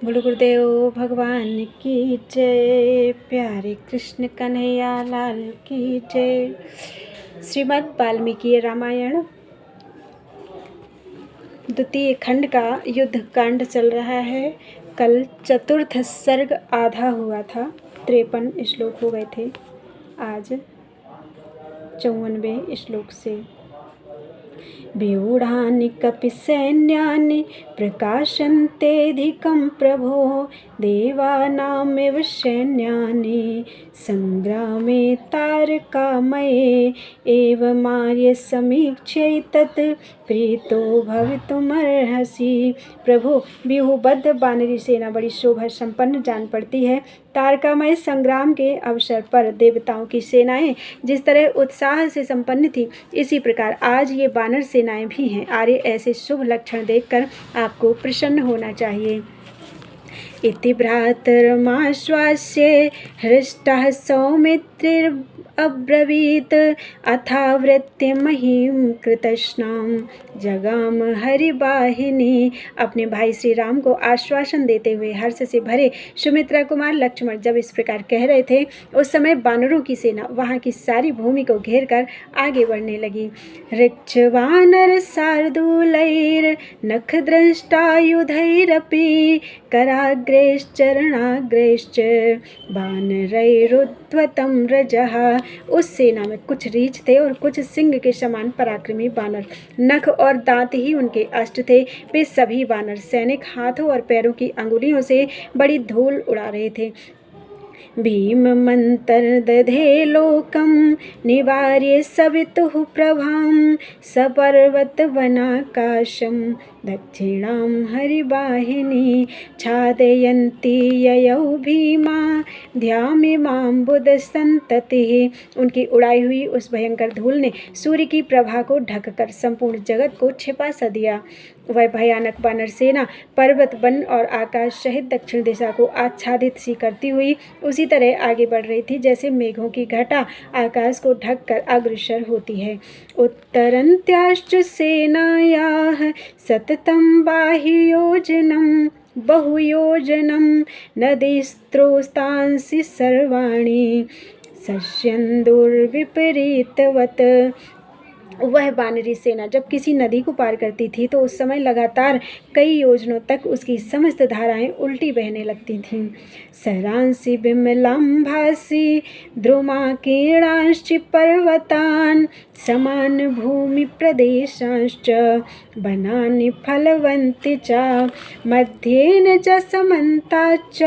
बोलो गुरुदेव भगवान की जय। प्यारे कृष्ण कन्हैया लाल की जय। श्रीमद् वाल्मीकि रामायण द्वितीय खंड का युद्ध कांड चल रहा है। कल चतुर्थ सर्ग आधा हुआ था, 53 श्लोक हो गए थे। आज 54वें श्लोक से। व्यूढ़ानि कपिसैन्यानि प्रकाशन्तेऽधिकं प्रभो देवानामेव सैन्यानि संग्रामे तारकामये एवमार्य समीक्षैतत् प्रीतो भवितुमर्हसि। प्रभु, व्यूहबद्ध वानरी सेना बड़ी शोभा संपन्न जान पड़ती है। तारकामय संग्राम के अवसर पर देवताओं की सेनाएं जिस तरह उत्साह से संपन्न थी, इसी प्रकार आज ये वानर सेनाएं भी हैं। आर्य, ऐसे शुभ लक्षण देखकर आपको प्रसन्न होना चाहिए। इति भ्रातरमाश्वास्य हृष्टः सौमित्रिरब्रवीत् अथावृत्य महीं कृतस्नां जगाम हरिवाहिनी। अपने भाई श्री राम को आश्वासन देते हुए हर्ष से भरे सुमित्रा कुमार लक्ष्मण जब इस प्रकार कह रहे थे, उस समय वानरों की सेना वहां की सारी भूमि को घेर कर आगे बढ़ने लगी। ऋक्षवानर शार्दूलैर् नखदृष्टायुधैरपि कराग्रैश्चरणाग्रैश्च वानरैरुद्धतं रजः। उस सेना में कुछ रीछ थे और कुछ सिंह के समान पराक्रमी वानर। नख और दांत ही उनके अस्त्र थे। वे सभी वानर सैनिक हाथों और पैरों की अंगुलियों से बड़ी धूल उड़ा रहे थे। भीममन्तर्दधे लोकं निवार्य सवितुः प्रभां सपर्वतवनाकाशं दक्षिणां हरिवाहिनी छादयन्ती ययौ भीमा ध्यामिमां बुधसन्ततिः। उनकी उड़ाई हुई उस भयंकर धूल ने सूर्य की प्रभा को ढककर संपूर्ण जगत को छिपा सा दिया। वह भयानक वानर सेना पर्वत, वन और आकाश सहित दक्षिण दिशा को आच्छादित सी करती हुई उसी तरह आगे बढ़ रही थी जैसे मेघों की घटा आकाश को ढककर अग्रसर होती है। उत्तरन्त्याश्च सेनायाः सततं बाह्योजनं बहुयोजनं नदीस्त्रोस्तांसि सर्वाणि शस्यन्दुर्विपरीतवत्। वह वानरी सेना जब किसी नदी को पार करती थी तो उस समय लगातार कई योजनों तक उसकी समस्त धाराएं उल्टी बहने लगती थीं। सरांसि विमलांभासि द्रुमाकीर्णांश्च पर्वतान् समान भूमि प्रदेशांश्च वनानि फलवन्ति च मध्येन च समन्ताच्च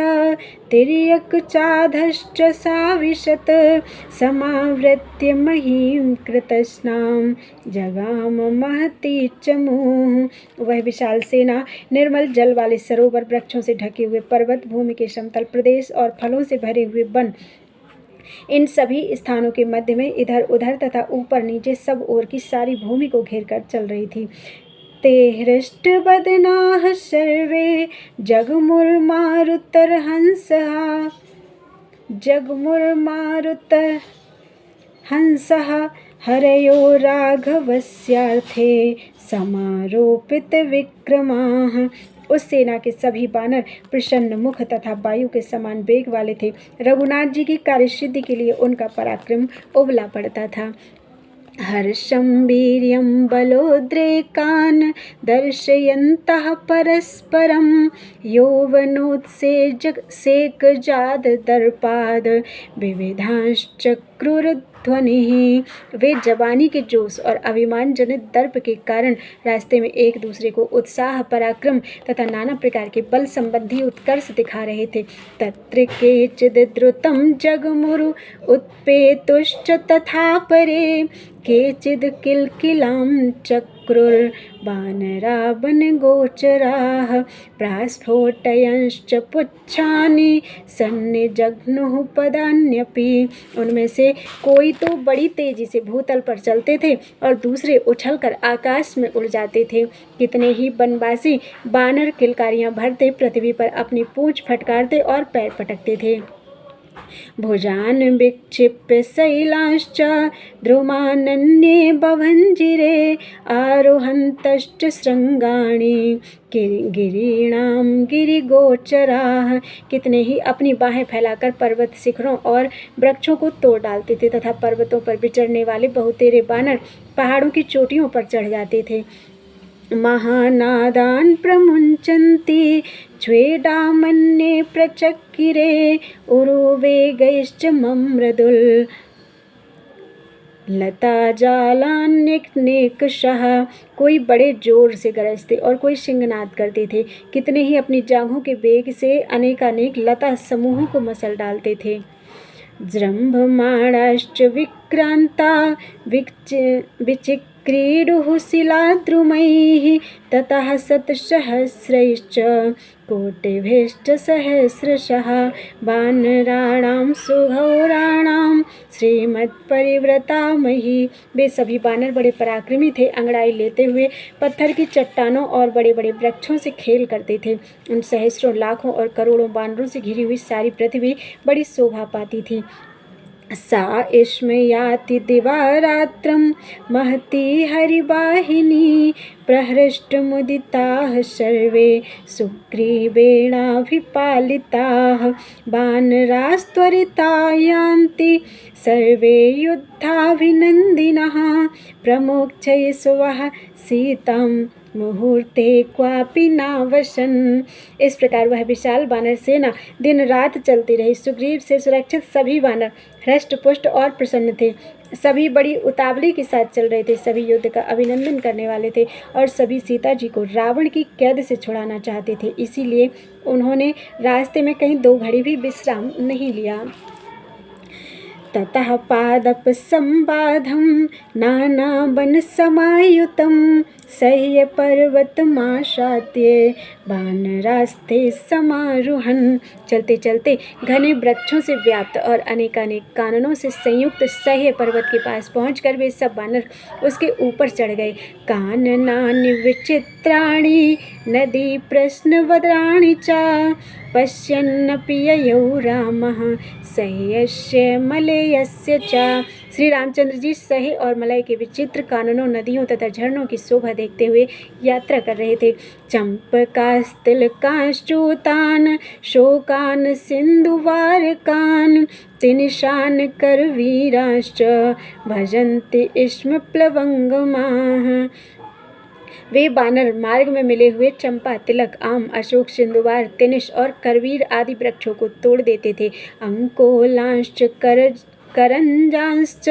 तिर्यक्चाधश्च साविशत् समावृत्य महीं कृतस्नां जगाम महती चमूः। वह विशाल सेना निर्मल जल वाले सरोवर, वृक्षों से ढके हुए पर्वत, भूमि के समतल प्रदेश और फलों से भरे हुए वन, इन सभी स्थानों के मध्य में इधर उधर तथा ऊपर नीचे सब ओर की सारी भूमि को घेर कर चल रही थी। ते हृष्टवदनाः सर्वे जगमुर्मारुतहंसः हरयो राघवस्यार्थे समारोपित विक्रमाः। उस सेना के सभी वानर प्रसन्न मुख तथा वायु के समान वेग वाले थे। रघुनाथ जी की कार्यसिद्धि के लिए उनका पराक्रम उबला पड़ता था। हर्षं वीर्यं बलोद्रेकान् दर्शयन्तः परस्परं यौवनोत्सेकजाद दर्पाद विविधांश्चक्रुरध्वनिः। वे जवानी के जोश और अभिमान जनित दर्प के कारण रास्ते में एक दूसरे को उत्साह, पराक्रम तथा नाना प्रकार के बल संबंधी उत्कर्ष दिखा रहे थे। तत्र केचिद् द्रुतं जगमुरु उत्पेतुश्च तथा परे केचिद् किलकिलां चक्रुर्वानरा वनगोचराः प्रास्फोटयंश्च पुच्छानि सन्निजघ्नुः पदान्यपि। उनमें से कोई तो बड़ी तेजी से भूतल पर चलते थे और दूसरे उछलकर आकाश में उड़ जाते थे। कितने ही बनवासी वानर किलकारियां भरते पृथ्वी पर अपनी पूंछ फटकारते और पैर पटकते थे। भुजान् विक्षिप्य शैलांश्च द्रुमानन्ये भवञ्जिरे आरोहन्तश्च शृङ्गाणि गिरीणां गिरिगोचराः। कितने ही अपनी बाहें फैलाकर पर्वत शिखरों और वृक्षों को तोड़ डालते थे तथा पर्वतों पर विचरने वाले बहुतेरे बानर पहाड़ों की चोटियों पर चढ़ जाते थे। महानादान् प्रमुञ्चन्ति छ्वेडामन्ये प्रचक्किरे उरुवेगैश्च ममृदुल् लताजालान्यनेकशः। कोई बड़े जोर से गरजते और कोई सिंहनाद करते थे। कितने ही अपनी जांघों के वेग से अनेकानेक लता समूहों को मसल डालते थे। जृम्भमाणाश्च विक्रांता विचिक्रीडुः शिलाद्रुमैः ततः शतसहस्रैश्च कोटिभिश्च सहस्रशः वानराणां सुघोराणां श्रीमत्परिव्रतामही। वे सभी बानर बड़े पराक्रमी थे। अंगड़ाई लेते हुए पत्थर की चट्टानों और बड़े बड़े वृक्षों से खेल करते थे। उन सहस्रों लाखों और करोड़ों बानरों से घिरी हुई सारी पृथ्वी बड़ी शोभा पाती थी। सा इष्म याति दिवारात्रं महती हरिवाहिनी प्रहृष्टमुदिताः सर्वे सुग्रीवेणाभिपालिताः वानरास्त्वरिता यान्ति सर्वे युद्धाभिनन्दिनः प्रमोक्षयिष्वः सीतां मुहूर्ते क्वापि नावसन्। इस प्रकार वह विशाल वानर सेना दिन रात चलती रही। सुग्रीव से सुरक्षित सभी वानर हृष्ट पुष्ट और प्रसन्न थे। सभी बड़ी उतावली के साथ चल रहे थे। सभी युद्ध का अभिनंदन करने वाले थे और सभी सीता जी को रावण की कैद से छुड़ाना चाहते थे। इसीलिए उन्होंने रास्ते में कहीं 2 घड़ी भी विश्राम नहीं लिया। ततः पादपसंबाधं नानावनसमायुतं सह्य पर्वतमाशात्य वानरास्ते समारुहन्। चलते चलते घने वृक्षों से व्याप्त और अनेकानेक काननों से संयुक्त सह्य पर्वत के पास पहुंचकर वे सब वानर उसके ऊपर चढ़ गए। काननानि विचित्राणि नदी प्रश्नवद्राणि च पश्यन्नपि ययौ रामः सह्यस्य मलयस्य च। श्री रामचंद्र जी सहे और मलय के विचित्र काननों, नदियों तथा झरनों की शोभा देखते हुए यात्रा कर रहे थे। चंपकास्तिलकांश्चूतान् शोकान् सिन्धुवारकान् तिनिशान् करवीराश्च भजन्ति स्म प्लवंगमाः। वे बानर मार्ग में मिले हुए चंपा, तिलक, आम, अशोक, सिंधुवार, तिनिश और करवीर आदि वृक्षों को तोड़ देते थे। अंकोलांश्च करंजांश्च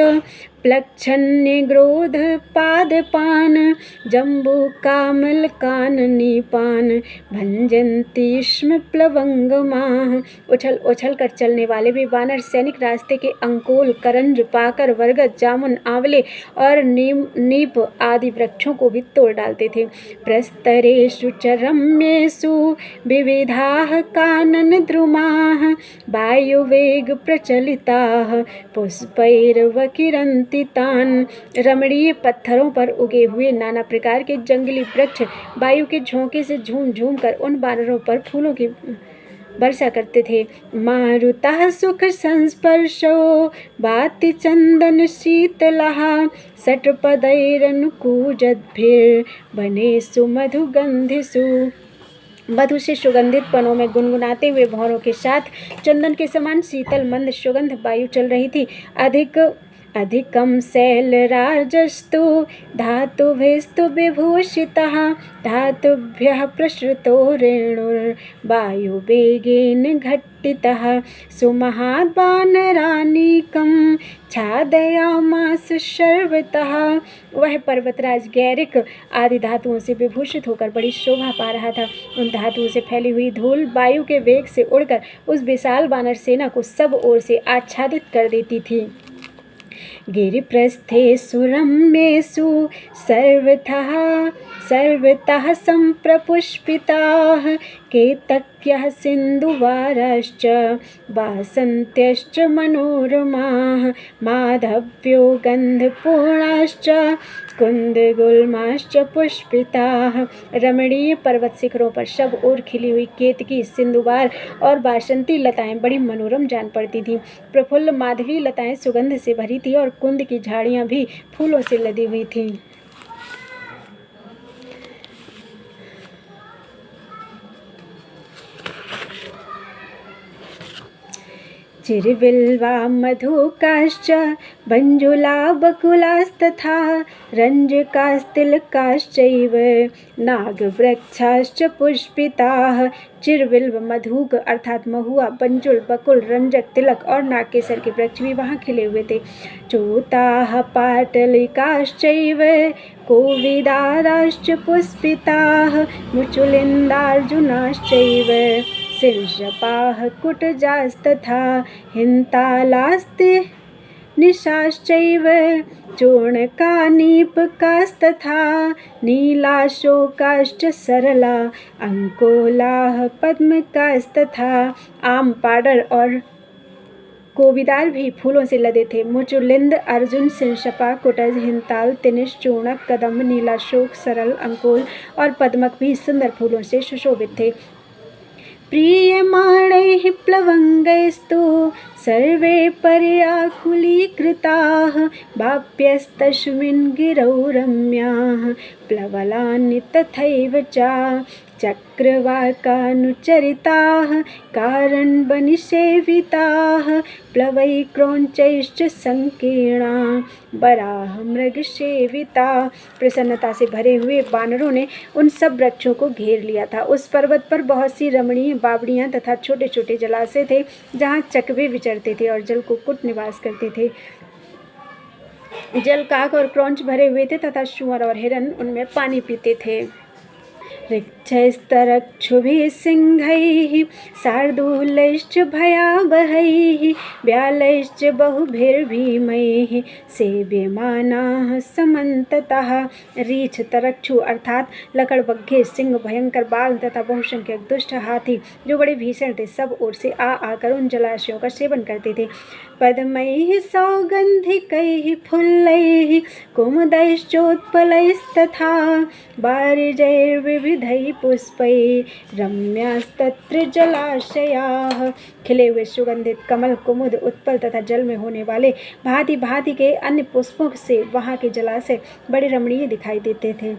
प्लक्षन्निग्रोधपादपान् जम्बूकामलकाननीपान् भञ्जन्ति स्म प्लवंगमाः। उछल उछल कर चलने वाले वे वानर सैनिक रास्ते के अंकोल, करंज, पाकर, बरगद, जामुन, आंवले और नीप आदि वृक्षों को भी तोड़ डालते थे। प्रस्तरेषु च रम्येषु विविधाः काननद्रुमाः वायुवेग प्रचलिताः पुष्पैर्वकिरन्ति तान्। रमणीय पत्थरों पर उगे हुए नाना प्रकार के जंगली वृक्ष वायु के झोंके से झूम झूम कर उन बानरों पर फूलों की वर्षा करते थे। मारुतः सुख संस्पर्शो वाति चंदन शीतलः षट्पदैरनुकूजद्भिर्वनेषु मधुगंधिषु। मधु से सुगंधित वनों में गुनगुनाते हुए भौरों के साथ चंदन के समान शीतल मंद सुगंध वायु चल रही थी। अधिकं शैलराजस्तु धातुभिस्तु विभूषितः धातुभ्यः प्रसृतो रेणुर्वायुवेगेन घट्टितः सुमहाद्वानरानीकं छादयामास सर्वतः। वह पर्वतराज गैरिक आदि धातुओं से विभूषित होकर बड़ी शोभा पा रहा था। उन धातुओं से फैली हुई धूल वायु के वेग से उड़कर उस विशाल वानर सेना को सब ओर से आच्छादित कर देती थी। गिरिप्रस्थेषु रम्येषु सर्वतः सम्प्रपुष्पिताः केतक्यः सिन्धुवाराश्च वासन्त्यश्च मनोरमाः माधव्यो गन्धपूर्णाश्च स्कुन्दगुल्माश्च पुष्पिताः। रमणीय पर्वत शिखरों पर सब ओर खिली हुई केतकी, सिंधुवार और बासंती लताएं बड़ी मनोरम जान पड़ती थीं। प्रफुल्ल माधवी लताएं सुगंध से भरी थी और कुंद की झाड़ियां भी फूलों से लदी हुई थीं। चिरबिल्वा मधुकाश्च बञ्जुला बकुलास्तथा रञ्जकास्तिलकाश्चैव नागवृक्षाश्च पुष्पिताः। चिरबिल्व, मधुक अर्थात महुआ, बंजुल, बकुल, रंजक, तिलक और नागकेसर के वृक्ष भी वहाँ खिले हुए थे। चूताः पाटलिकाश्चैव कोविदाराश्च पुष्पिताः मुचुलिन्दार्जुनाश्चैव शिंशपाः कुटजास्तथा हिन्तालास्ते निशाश्चैव चूर्णकानीपकास्तथा नीलाशोकाश्च सरला अंकोलाः पद्मकास्तथा। आम, पाडर और कोविदार भी फूलों से लदे थे। मुचुलिंद, अर्जुन, शिंशपा, कुटज, हिंताल, तिनिश, चूर्णक, कदम्ब, नीलाशोक, सरल, अंकोल और पद्मक भी सुंदर फूलों से सुशोभित थे। प्रीयमाणैः प्लवंगैस्तु सर्वे पर्याकुलीकृताः वाप्यस्तस्मिन् गिरौ रम्याः प्लवलानि तथैव च चक्रवाकानुचरिताः कारणवनिसेविताः प्लवैक्रौञ्चैश्च संकीर्णा वराहमृगसेविता। प्रसन्नता से भरे हुए वानरों ने उन सब वृक्षों को घेर लिया था। उस पर्वत पर बहुत सी रमणीय बावड़ियाँ तथा छोटे छोटे जलाशय थे जहाँ चकवे विचरते थे और जलकुक्कुट निवास करते थे। जलकाक और क्रौंच भरे हुए थे तथा सूअर और हिरन उनमें पानी पीते थे। ऋक्षैस्तरक्षुभिः सिंहैः शार्दूलैश्च भयावहैः व्यालैश्च बहुभिर्भीमैः सेव्यमानाः समन्ततः। रीछ, तरक्षु अर्थात लकड़बग्घे, सिंह, भयंकर बाघ तथा बहुसंख्यक दुष्ट हाथी जो बड़े भीषण थे सब ओर से आकर उन जलाशयों का सेवन करते थे। पद्मैः सौगन्धिकैः फुल्लैः कुमुदैश्चोत्पलैस्तथा वारिजैर्विविधैः पुष्पैः रम्यास्तत्र जलाशयाः। खिले हुए सुगंधित कमल, कुमुद, उत्पल तथा जल में होने वाले भांति भांति के अन्य पुष्पों से वहाँ के जलाशय बड़े रमणीय दिखाई देते थे।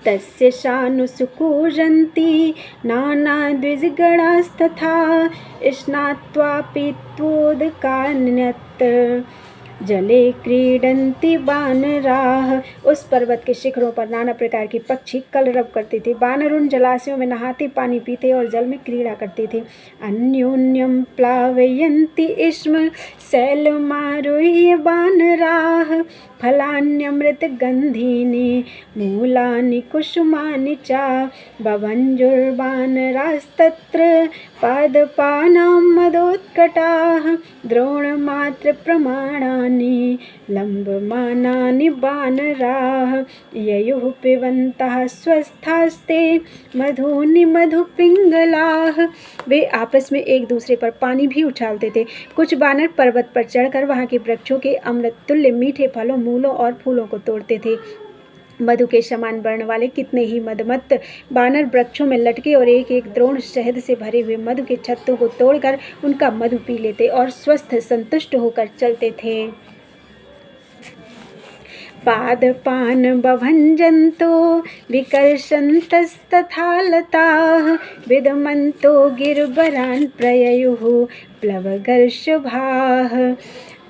तस्य शानुसुकूजन्ति नानाद्विजगणास्तथा स्नात्वा पीत्वोदकान्यत्र जले क्रीडन्ति वानराः। उस पर्वत के शिखरों पर नाना प्रकार के पक्षी कलरव करते थे। वानर उन जलाशयों में नहाते, पानी पीते और जल में क्रीड़ा करते थे। अन्योन्यं प्लावयन्ति स्म शैलमारुह्य वानराः फलान्यमृतगन्धीनि मूलानि कुसुमानि च बभञ्जुर्वानरास्तत्र पादपानां मदोत्कटाः द्रोणमात्रप्रमाणानि लम्बमानानि वानराः ययुः पिबन्तः स्वस्थास्ते मधूनि मधुपिङ्गलाः। वे आपस में एक दूसरे पर पानी भी उछालते थे। कुछ वानर पर्वत पर चढ़कर वहाँ के वृक्षों के अमृत तुल्य मीठे फलों, मूलों और फूलों को तोड़ते थे। मधु के समान वर्ण वाले कितने ही मदमत्त वानर वृक्षों में लटके और एक एक द्रोण शहद से भरे हुए मधु के छत्तों को तोड़कर उनका मधु पी लेते और स्वस्थ संतुष्ट होकर चलते थे। पादपान बभञ्जन्तो विकर्षन्तस्तथा लताः विदमन्तो गिरवरान् प्रययुः प्लवगर्षभाः।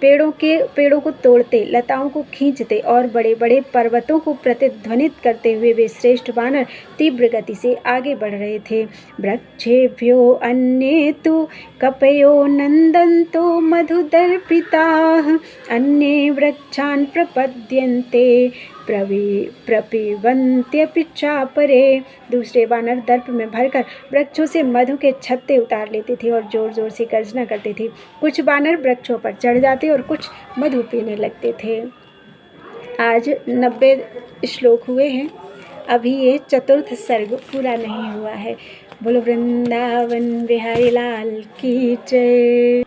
पेड़ों को तोड़ते, लताओं को खींचते और बड़े बड़े पर्वतों को प्रतिध्वनित करते हुए वे श्रेष्ठ वानर तीव्र गति से आगे बढ़ रहे थे। वृक्षेभ्यो अन्ये तु कपयो नन्दन्तो मधुदर्पिताः अन्ये वृक्षान् प्रपद्यन्ते प्रपिबन्त्यपि चापरे। दूसरे वानर दर्प में भरकर वृक्षों से मधु के छत्ते उतार लेते थे और जोर जोर से गर्जना करते थे। कुछ वानर वृक्षों पर चढ़ जाते और कुछ मधु पीने लगते थे। आज 90 श्लोक हुए हैं, अभी ये चतुर्थ सर्ग पूरा नहीं हुआ है। बोलो वृंदावन बिहारी लाल की जय।